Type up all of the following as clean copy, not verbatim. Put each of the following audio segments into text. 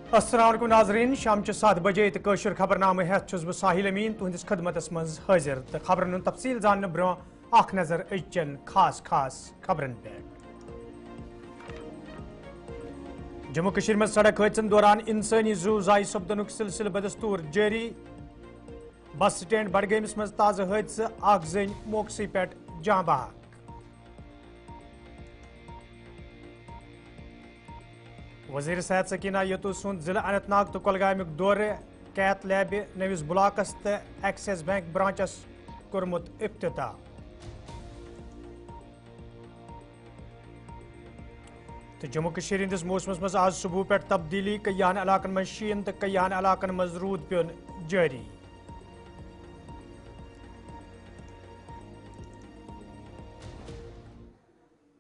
अस्सलाम वालेकुम नाज़रीन शाम 7 बजे कशर खबरनामे हेत बह साहिल अमीन तुहंदिस खदमतस मज हाजिर तो खबरन हुंद तफसील जानने ब्रो अख नजर अजचन खास खबरन पे। जम्मू कश्मीर में सड़क हादसन दौरान इंसानी जू जाय सपदनुक सिलसिल बदस्तूर जारी। बस स्टैंड बडगैमिस मज ताज़ा हादसा अख जन मौकसी पे जाँ बहक। वज़ीर सेहत सकीना यतू सुंद जिला अनंतनाग तो कुलगामुक दौरे कैथ लैब नविस ब्लॉकस तो एक्सिस बैंक ब्रांचस कोरमुत इफ्तिताह। तो जम्मू कश्मीर हंदिस मौसमस मज आज सुबह पे तब्दीली कईयान इलाकन मज शीन तो कईयान इलाकन मज रूद पेन जारी।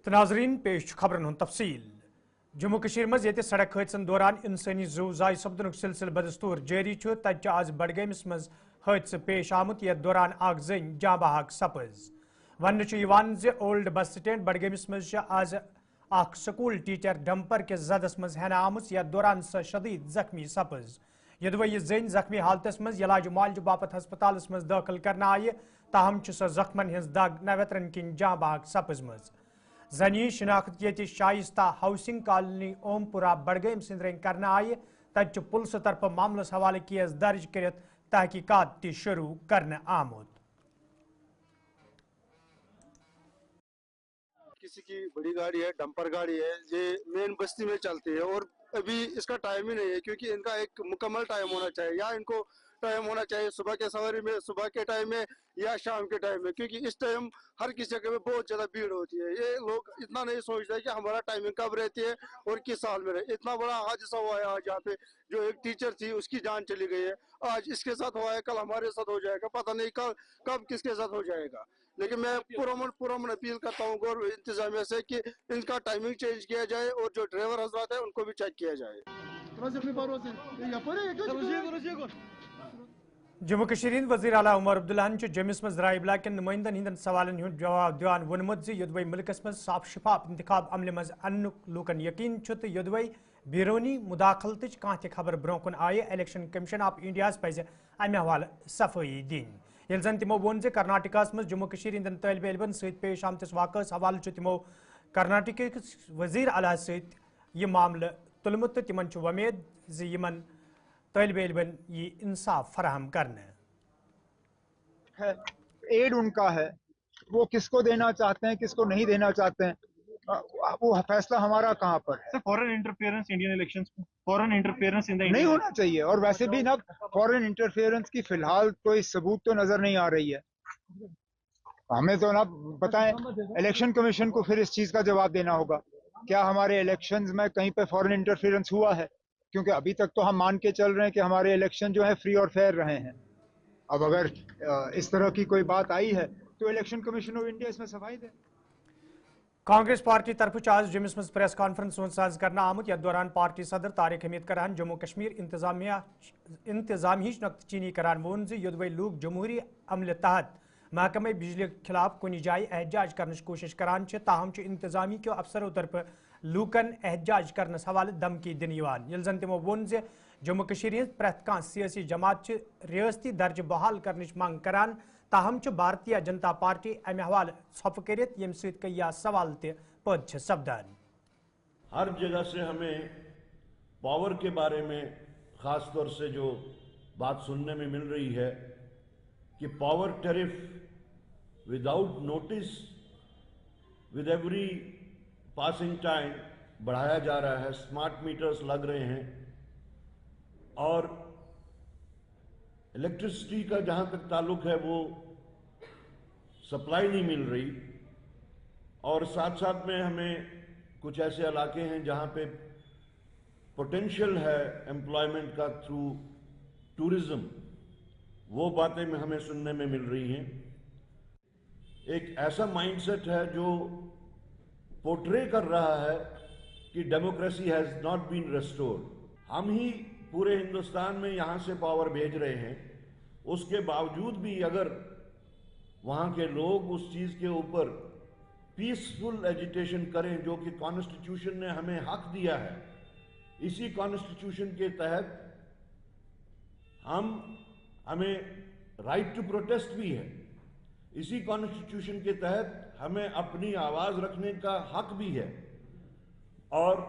तो नाजरीन पेश खबरन हुंद तफसील। जम्मू कश्मीर मज ये सड़क हादसन दौरान इंसानी जू जाय सपदनुक सिलसिल बदस्तूर जारी तत आज बडगैमिस मज हादसा पेश आमुत यथ दौरान अख जन जाँ बहक सपज। वन ओल्ड बस स्टैंड बडगैमिस मज आज अख स्कूल टीचर डंपर के जदस मज हेन आमुत यथ दौरान सह शदीद जख्मी सपज। यदव यह जन जख्मी हालतस मज इलाज मालज बापत हस्पताल मज दाखिल करना आय ताहम सह जख्मन हज दग नवेत्रन किन जाँ बहक सपजमज। जनी शिनाख्त ये शाइस्ता हाउसिंग कॉलोनी ओमपुरा बडगैम सिंदरन करना आय तत पुलिस तरफ मामलस हवाले केस दर्ज कर तहकीकात शुरू करने आमुत। किसी की बड़ी गाड़ी है, डंपर गाड़ी है, ये मेन बस्ती में चलती है और अभी इसका टाइम ही नहीं है क्योंकि इनका एक मुकम्मल टाइम होना चाहिए या इनको टाइम होना चाहिए सुबह के सवारी में, सुबह के टाइम में या शाम के टाइम में, क्योंकि इस टाइम हर किसी जगह में बहुत ज्यादा भीड़ होती है। ये लोग इतना नहीं सोचते कि हमारा टाइमिंग कब रहती है और किस साल में रहे। इतना बड़ा हादसा हुआ है आज यहाँ पे, जो एक टीचर थी उसकी जान चली गई है। आज इसके साथ हुआ है, कल हमारे साथ हो जाएगा, पता नहीं कब किसके साथ हो जाएगा। लेकिन मैं पुरमन अपील करता हूँ गवर्नमेंट इंतजामिया से कि इनका टाइमिंग चेंज किया जाए और जो ड्राइवर हजरात है उनको भी चेक किया जाए। जम्मू कश्मीर वज़ीर आला उमर अब्दुल्लाहन जम्मिस मज रायबला के नुमाइंदन हिंदन सवालन हुंद जवाब दिवान वोनमुत योदवै मुल्कस मज साफ शिफाफ इंतखाब अमल मज अन्नुक लूकन यकीन छु तो योदवै बैरूनी मुदाखलतच कांह ते खबर ब्रोह कुन आय इलेक्शन कमीशन ऑफ इंडिया पज अमे हवाले सफाई दिन। ये जन तमो वोन जे कर्नाटकास मज जम्मू कश्मीर हिंदन तालिब इलमन सहित पेश आमतिस वाकस हवाले छु तमो कर्नाटक वज़ीर आला सहित यह मामले तुलमुत तो तिमन छु उम्मीद जे यमन तालिब इलमन ये इंसाफ फराहम करने है। एड उनका है, वो किसको देना चाहते हैं किसको नहीं देना चाहते हैं वो फैसला हमारा कहाँ पर है। Foreign interference Indian elections, foreign interference in the नहीं होना चाहिए और वैसे भी ना फॉरेन इंटरफेरेंस की फिलहाल कोई सबूत तो नजर नहीं आ रही है। हमें तो ना बताएं, इलेक्शन कमीशन को फिर इस चीज का जवाब देना होगा, क्या हमारे इलेक्शंस में कहीं पे फॉरेन इंटरफेरेंस हुआ है? क्योंकि अभी तक तो हम मान के चल रहे हैं कि हमारे इलेक्शन जो है फ्री और फेयर रहे हैं। अब अगर इस तरह की कोई बात आई है तो इलेक्शन कमीशन ऑफ इंडिया इसमें सफाई दे। कांग्रेस पार्टी तरफ आज जम्मिस मज प्रेस कॉन्फ्रेंस साज करना आमुत यथ दौरान पार्टी सदर तारिक हमीद करान जम्मू कश्मीर इंतजामी नक्तचीनी करान वोन योदवै लूक जमहूरी अमल तहत महकमे बिजली खिलाफ कुछ जाय एहतजाज करने कोशिश करान ताहम इंतजामी के अफसरों तरफ लूकन एहतजाज करने हवाले धमकी दिन यल जन तमो वोन जम्मू कश्मीर हज प्रथ कह सियासी जमात रियासती दर्ज बहाल करने मांग करान ताहम भारतीय जनता पार्टी अमे हवाले छप कर यम सया सवाल तद सपदान। हर जगह से हमें पावर के बारे में ख़ास तौर से जो बात सुनने में मिल रही है कि power tariff without notice with every passing time बढ़ाया जा रहा है, स्मार्ट मीटर्स लग रहे हैं और इलेक्ट्रिसिटी का जहां तक ताल्लुक है वो सप्लाई नहीं मिल रही। और साथ साथ में हमें कुछ ऐसे इलाके हैं जहां पे पोटेंशियल है एम्प्लॉयमेंट का थ्रू टूरिज्म, वो बातें में हमें सुनने में मिल रही हैं। एक ऐसा माइंडसेट है जो पोर्ट्रे कर रहा है कि democracy has not been restored. हम ही पूरे हिंदुस्तान में यहाँ से पावर भेज रहे हैं, उसके बावजूद भी अगर वहाँ के लोग उस चीज़ के ऊपर पीसफुल एजिटेशन करें जो कि कॉन्स्टिट्यूशन ने हमें हक दिया है इसी कॉन्स्टिट्यूशन के तहत हमें राइट टू प्रोटेस्ट भी है, इसी कॉन्स्टिट्यूशन के तहत हमें अपनी आवाज रखने का हक भी है। और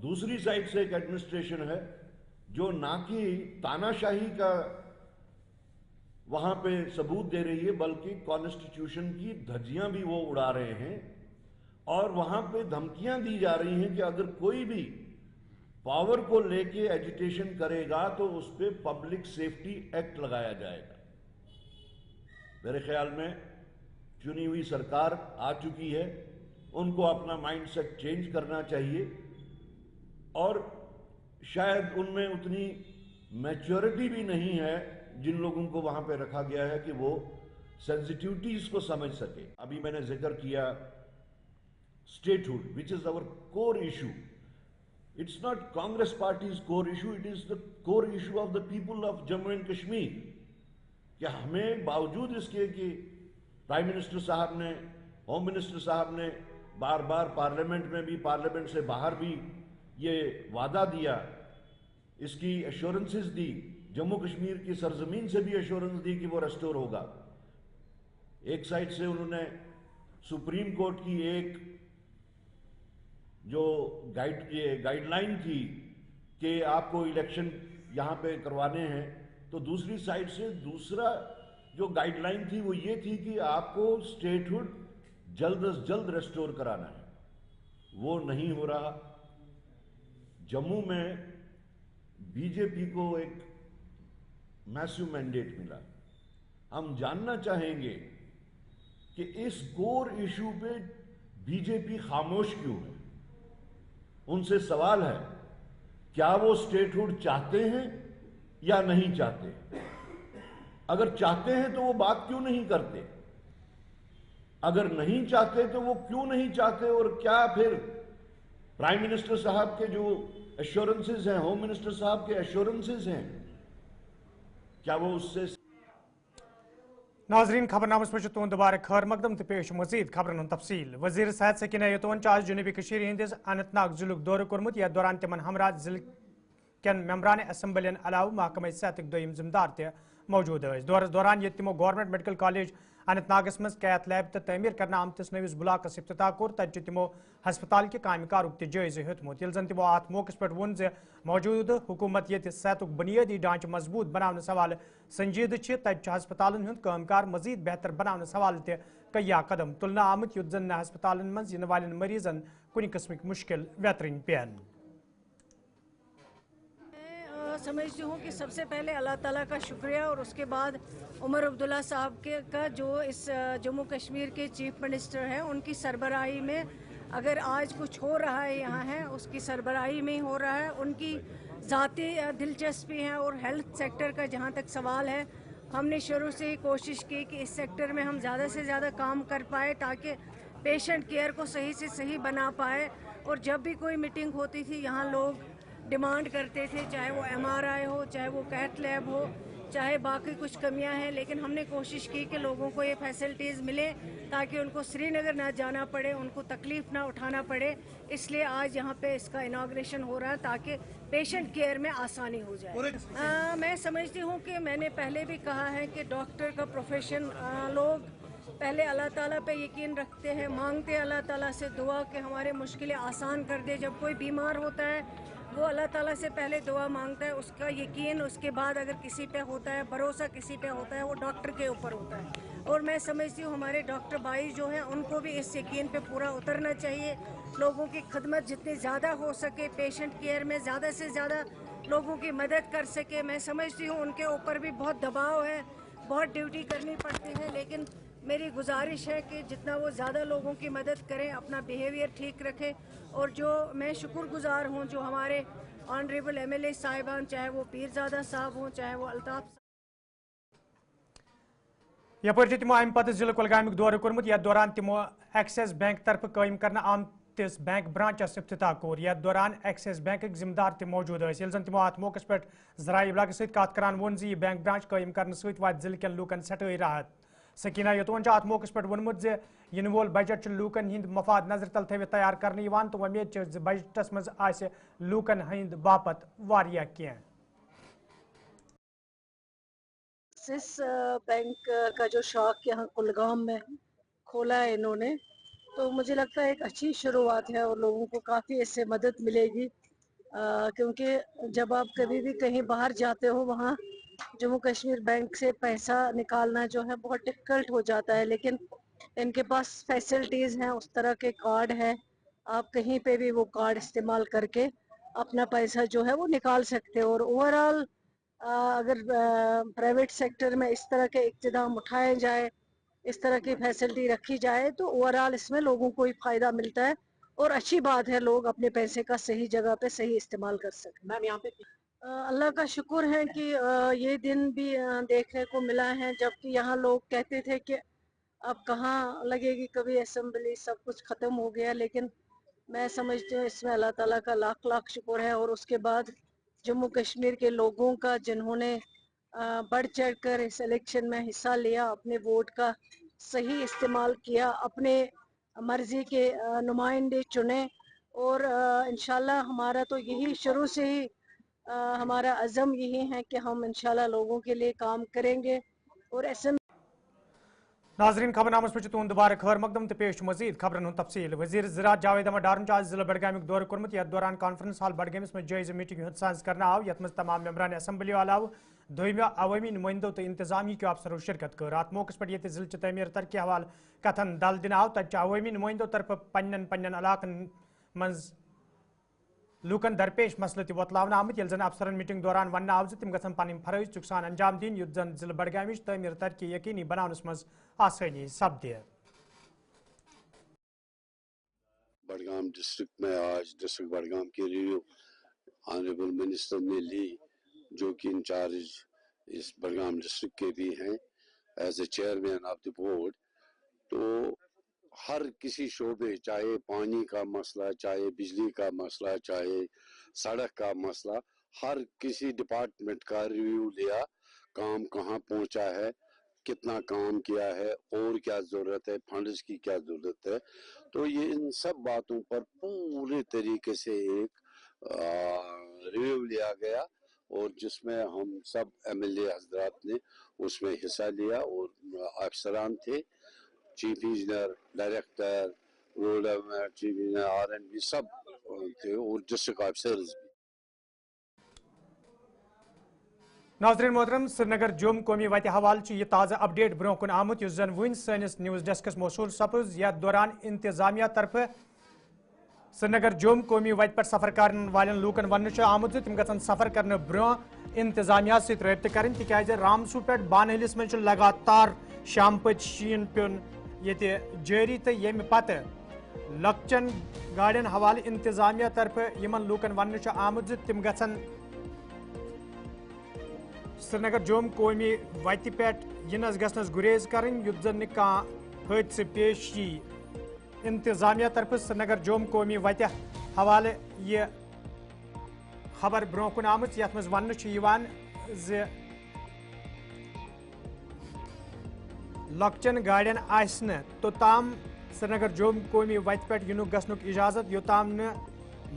दूसरी साइड से एक एडमिनिस्ट्रेशन है जो ना कि तानाशाही का वहां पे सबूत दे रही है, बल्कि कॉन्स्टिट्यूशन की धज्जियां भी वो उड़ा रहे हैं और वहां पे धमकियां दी जा रही हैं कि अगर कोई भी पावर को लेके एजिटेशन करेगा तो उस पर पब्लिक सेफ्टी एक्ट लगाया जाएगा। मेरे ख्याल में चुनी हुई सरकार आ चुकी है, उनको अपना माइंडसेट चेंज करना चाहिए और शायद उनमें उतनी मैच्योरिटी भी नहीं है जिन लोगों को वहां पे रखा गया है कि वो सेंसिटिविटीज को समझ सके। अभी मैंने जिक्र किया statehood, which is our core issue. It's not Congress party's core issue, it is the core issue of the people of Jammu and Kashmir. कि हमें बावजूद इसके कि प्राइम मिनिस्टर साहब ने, होम मिनिस्टर साहब ने बार बार पार्लियामेंट में भी, पार्लियामेंट से बाहर भी ये वादा दिया, इसकी एश्योरेंसेस दी, जम्मू कश्मीर की सरजमीन से भी एश्योरेंस दी कि वो रेस्टोर होगा। एक साइड से उन्होंने सुप्रीम कोर्ट की एक जो गाइडलाइन थी कि आपको इलेक्शन यहाँ पे करवाने हैं, तो दूसरी साइड से दूसरा जो गाइडलाइन थी वो ये थी कि आपको स्टेटहुड जल्द से जल्द रेस्टोर कराना है। वो नहीं हो रहा। जम्मू में बीजेपी को एक मैसिव मैंडेट मिला। हम जानना चाहेंगे कि इस कोर इशू पे बीजेपी खामोश क्यों है। उनसे सवाल है, क्या वो स्टेटहुड चाहते हैं या नहीं चाहते? अगर चाहते हैं तो वो बात क्यों नहीं करते? अगर नहीं चाहते तो वो क्यों नहीं चाहते? और क्या फिर प्राइम मिनिस्टर साहब के जो एश्योरेंसेस हैं, होम मिनिस्टर साहब के एश्योरेंसेस हैं, क्या वो उससे? नाजरीन, खबरनामस में तुंद दोबारा खैर मकदम तो पेश मजीद खबरन तफसील। वजीर सेहत सकीना यतवन आज जुनूबी कशीर हिंदिस अनंतनाग जिलुक दौर कोरमुत। यथ दौरान तिमन हमरा जिल केन मेम्बरान असम्बलियन अलाव महकमा सेहतक दोयम जिम्मेदार ते मौजूद है। दौरस दौरान ये तिमो गवर्नमेंट मेडिकल कॉलेज अनंतनागस मज कैथ लैब तो तमीर करना आमतिस नविस ब्लाकस इफ्तिताह कोर। तत तिमो हस्पताल के काम कारुक ते जायजे हेतमुत। यिल जन तिमो अत मौके पे वोन जे मौजूद हुकूमत ये सेहतुक बुनियादी ढांचे मजबूत बनाने सवाल संजीद तत हस्पतालन हुंद कामकार मजीद बेहतर बनाने सवाल ते कया कदम तुलना आमत युत जन हस्पतालन मज इन वालन मरीजन कुछ किस्मिक मुश्किल वेतरिन पेन। समझती हूँ कि सबसे पहले अल्लाह ताला का शुक्रिया और उसके बाद उमर अब्दुल्ला साहब का जो इस जम्मू कश्मीर के चीफ मिनिस्टर हैं, उनकी सरबराही में अगर आज कुछ हो रहा है यहाँ है उसकी सरबराही में ही हो रहा है। उनकी ज़ाती दिलचस्पी है। और हेल्थ सेक्टर का जहाँ तक सवाल है, हमने शुरू से ही कोशिश की कि इस सेक्टर में हम ज़्यादा से ज़्यादा काम कर पाए ताकि पेशेंट केयर को सही से सही बना पाए। और जब भी कोई मीटिंग होती थी यहाँ लोग डिमांड करते थे, चाहे वो MRI हो, चाहे वो कैथ लैब हो, चाहे बाकी कुछ कमियां हैं, लेकिन हमने कोशिश की कि लोगों को ये फैसिलिटीज़ मिले ताकि उनको श्रीनगर ना जाना पड़े, उनको तकलीफ़ ना उठाना पड़े। इसलिए आज यहाँ पे इसका इनाग्रेशन हो रहा है ताकि पेशेंट केयर में आसानी हो जाए। मैं समझती हूँ कि मैंने पहले भी कहा है कि डॉक्टर का प्रोफेशन लोग पहले अल्लाह ताला पे यकीन रखते हैं, मांगते हैं अल्लाह ताला से दुआ कि हमारे मुश्किलें आसान कर दे। जब कोई बीमार होता है वो अल्लाह ताला से पहले दुआ मांगता है, उसका यकीन उसके बाद अगर किसी पे होता है, भरोसा किसी पे होता है, वो डॉक्टर के ऊपर होता है। और मैं समझती हूँ हमारे डॉक्टर भाई जो हैं उनको भी इस यकीन पे पूरा उतरना चाहिए। लोगों की खिदमत जितनी ज़्यादा हो सके, पेशेंट केयर में ज़्यादा से ज़्यादा लोगों की मदद कर सके। मैं समझती हूँ उनके ऊपर भी बहुत दबाव है, बहुत ड्यूटी करनी पड़ती है, लेकिन मेरी गुजारिश है कि जितना वो ज़्यादा लोगों की मदद करें, अपना बिहेवियर ठीक रखें। और जो मैं शुक्रगुजार हूँ जो हमारे ऑनरेबल MLA साहिबान, चाहे वो पीरजादा साहब हों, चाहे वो अल्ताफ यपर तिमो अम पत जिले कुलगामिक दौर कोर्मुत। यथ दौरान तिमो एक्सिस बैंक तरफ कायम करना आमतिस बैंक ब्रांचस इफ्तिताह कोर। यथ दौरान एक्सिस बैंक जिम्मेदार ते मौजूद यिल जन तिमो अत मौके पे ज़राए इब्लाग सत कत करान वोन जी बैंक ब्रांच कायम करने सत वात जिले केन लूकन सटई राहत। سکینہ یتون ات موقع پہ وونمت ین وول بجٹ لوکن ہند مفاد نظر تل تھوت تیار کرنے تو ومید بجٹس مز آسہ لوکن ہند باپت واریاہ کینٛہہ. ایکسس بینک کا جو شاخ یہاں کلگام میں کھولا ہے انہوں نے، تو مجھے لگتا ہے ایک اچھی شروعات ہے اور لوگوں کو کافی اس سے مدد ملے گی، کیونکہ جب آپ کبھی بھی کہیں باہر جاتے ہو وہاں جموں کشمیر بینک سے پیسہ نکالنا جو ہے بہت ڈفیکلٹ ہو جاتا ہے، لیکن ان کے پاس فیسلٹیز ہیں، اس طرح کے کارڈ ہے، آپ کہیں پہ بھی وہ کارڈ استعمال کر کے اپنا پیسہ جو ہے وہ نکال سکتے ہو. اور اوور آل اگر پرائیویٹ سیکٹر میں اس طرح کے اقتدام اٹھائے جائے، اس طرح کی فیسلٹی رکھی جائے تو اوور آل اس میں لوگوں کو ہی فائدہ ملتا ہے اور اچھی بات ہے لوگ اپنے پیسے کا صحیح جگہ پہ صحیح استعمال کر سکیں. میم یہاں پہ اللہ کا شکر ہے کہ یہ دن بھی دیکھنے کو ملا ہے جبکہ یہاں لوگ کہتے تھے کہ اب کہاں لگے گی کبھی اسمبلی، سب کچھ ختم ہو گیا، لیکن میں سمجھتی ہوں اس میں اللہ تعالیٰ کا لاکھ لاکھ شکر ہے. اور اس کے بعد جموں کشمیر کے لوگوں کا جنہوں نے بڑھ چڑھ کر اس الیکشن میں حصہ لیا، اپنے ووٹ کا صحیح استعمال کیا، اپنے مرضی کے نمائندے چنے، اور انشاءاللہ ہمارا تو یہی شروع سے ہی ہمارا عزم یہی ہے کہ ہم انشاءاللہ لوگوں کے لیے کام کریں گے. اور ناظرین خبرنامس پہ تہد دوبارہ خیر مقدم تو پیش مزید خبرن ہند تفصیل. وزیر زراعت جاوید احمد ڈارن آج ضلع بڈگامک دورہ کورمت، یتھ دوران کانفرنس ہال بڈگامس میں جائزہ میٹنگ ہند ساز کرنا آو، یتھ مز تمام ممبران اسمبلی علاوہ دویمہ عوامی نمائندوں تو انتظامیہ کے افسروں شرکت کر. ات موقع پہ یہ ضلع تعمیر ترقی حوالہ کتھن دل دن آو، تتہ عوامی نمائندوں طرف پنن علاقن مز لوکن درپیش مسئلہ تہ وتلاونہ آمت، یل زن افسرن میٹنگ دوران ون آو تم گھن پن فرائض چکسان انجام دین، یُتھ زن ضلع بڈگامچ تعمیر ترقی یقینی بناونس مز آسانی سپدِ. بڈگام ڈسٹرکٹ میں آج ڈسٹرکٹ بڈگام کی ریویو آنریبل منسٹر نے لی، جو کہ انچارج اس بڈگام ڈسٹرکٹ کے بھی ہیں as a chairman of the board. تو ہر کسی شعبے، چاہے پانی کا مسئلہ، چاہے بجلی کا مسئلہ، چاہے سڑک کا مسئلہ، ہر کسی ڈپارٹمنٹ کا ریویو لیا، کام کہاں پہنچا ہے، کتنا کام کیا ہے، اور کیا ضرورت ہے، فنڈز کی کیا ضرورت ہے. تو یہ ان سب باتوں پر پورے طریقے سے ایک ریویو لیا گیا، اور جس میں ہم سب ایم ایل اے حضرات نے اس میں حصہ لیا، اور افسران تھے، chief engineer, director, road chief engineer, R&B سب تھے، اور ڈسٹرکٹ آفیسرز بھی. ناظرین محترم، سری نگر جوم قومی وتہ حوالہ یہ تازہ اپڈیٹ برو کن آمت، اس زن ون سنس نیوز ڈیسکس موصول سپز. یتھ دوران انتظامیہ طرف سری نگر جوم قومی وتہ پہ سفر کرن والن لوکن ون آمت تم گھن سفر کرنے برو انتظامیہ ست رابطہ کریں، تکیاز رامسو پہ بانہلس من لگاتار شام پت شین پیون یہ جاری، تو یم پتہ لکچن گاڑین حوالہ انتظامیہ طرف یمن لوکن ون آمت تم گھن سری نگر جوم قومی وتہ پہ ینس گھنس گریز کریں، یُتھ زن حادثہ پیش یی. انتظامیہ طرف سری نگر جوم قومی وتہ حوالہ یہ خبر برو کن آمت، یتھ مز ون لکچن گاڑین آسہ توتام سری نگر جوم قومی وتہ پہ ینک گھنک اجازت یوتام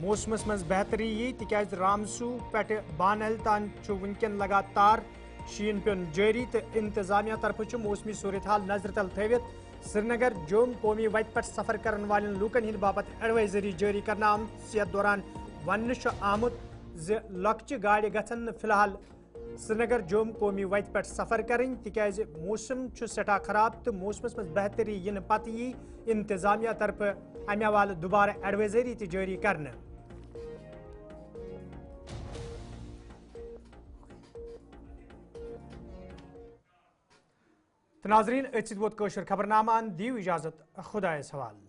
موسمس مز بہتری یی، تکیاز رامسو پہ بانہل تان ونکن لگاتار شین پیون جاری، تو انتظامیہ طرف موسمی صورتحال نظر تل تھوت سری نگر جوم قومی وتہ پہ سفر کرن والن لوکن ہند باپت ایڈوائزری جاری کرنا آمت. یتھ دوران ون آمت لکچہ گاڑی گھن فی الحال سری نگر جوم قومی وتہ پہ سفر کریں، تکیاز موسم سٹھا خراب، تو موسمس مز بہتری ین پتہ یی انتظامیہ طرف امہ حوالہ دوبارہ ایڈوائزری تہ جاری کرنا. ناظرین ات ست ووت خبر نامہ، دیو اجازت، خدایس حوالہ.